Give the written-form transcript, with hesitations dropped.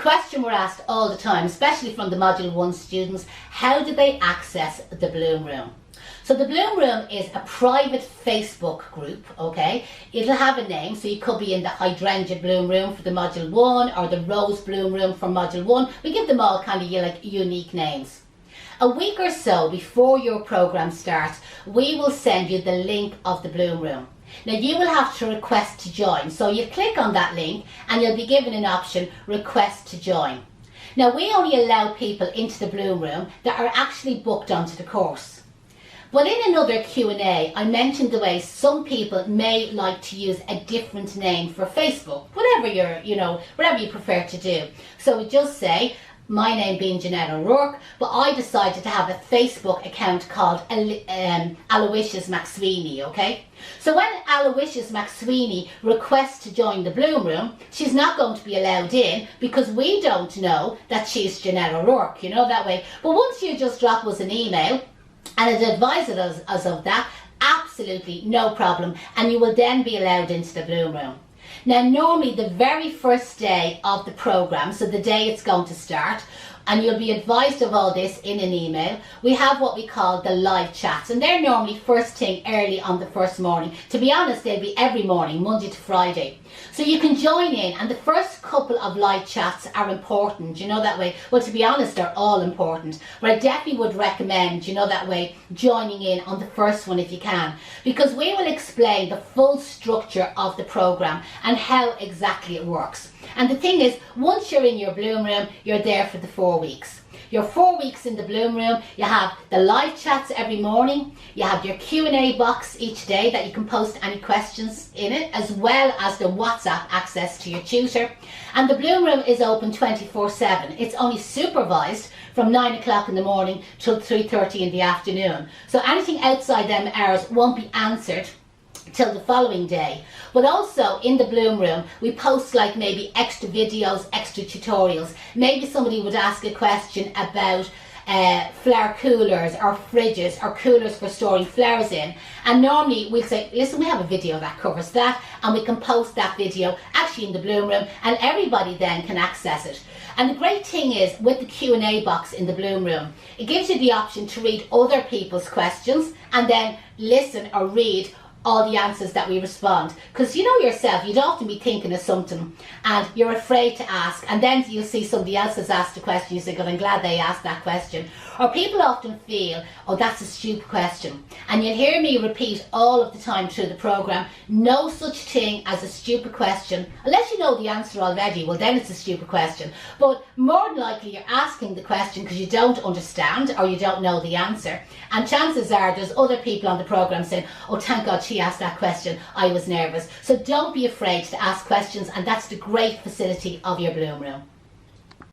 question we're asked all the time, especially from the Module 1 students, how do they access the Bloom Room? So the Bloom Room is a private Facebook group, okay? It'll have a name, so you could be in the Hydrangea Bloom Room for the Module 1 or the Rose Bloom Room for Module 1. We give them all kind of like unique names. A week or so before your program starts, we will send you the link of the Bloom Room. Now you will have to request to join. So you click on that link and you'll be given an option, request to join. Now we only allow people into the Bloom Room that are actually booked onto the course. But in another Q&A, I mentioned the way some people may like to use a different name for Facebook, whatever whatever you prefer to do. So we just say, my name being Janette O'Rourke, but I decided to have a Facebook account called Aloysius McSweeney, okay? So when Aloysius McSweeney requests to join the Bloom Room, she's not going to be allowed in because we don't know that she's Janette O'Rourke, that way. But once you just drop us an email, and it advises us of that, absolutely no problem, and you will then be allowed into the Bloom Room. Now normally the very first day of the program, so the day it's going to start, and you'll be advised of all this in an email, we have what we call the live chats, and they're normally first thing early on the first morning. To be honest, they'll be every morning, Monday to Friday. So you can join in, and the first couple of live chats are important, that way. Well, to be honest, they're all important, but I definitely would recommend, that way, joining in on the first one if you can, because we will explain the full structure of the program and how exactly it works. And the thing is, once you're in your Bloom Room, you're there for the 4 weeks. You're 4 weeks in the Bloom Room. You have the live chats every morning. You have your Q&A box each day that you can post any questions in it, as well as the WhatsApp access to your tutor. And the Bloom Room is open 24/7. It's only supervised from 9 o'clock in the morning till 3:30 in the afternoon. So anything outside them hours won't be answered till the following day. But also in the Bloom Room, we post like maybe extra videos, extra tutorials. Maybe somebody would ask a question about flower coolers or fridges or coolers for storing flowers in, and normally we'll say, listen, we have a video that covers that, and we can post that video actually in the Bloom Room, and everybody then can access it. And the great thing is, with the Q&A box in the Bloom Room, it gives you the option to read other people's questions and then listen or read all the answers that we respond. Because yourself, you'd often be thinking of something and you're afraid to ask, and then you'll see somebody else has asked a question, you say, God, I'm glad they asked that question. Or people often feel, oh, that's a stupid question. And you'll hear me repeat all of the time through the program, no such thing as a stupid question. Unless you know the answer already, well then it's a stupid question. But more than likely you're asking the question because you don't understand or you don't know the answer. And chances are there's other people on the program saying, oh, thank God she asked that question, I was nervous. So don't be afraid to ask questions, and that's the great facility of your Bloom Room.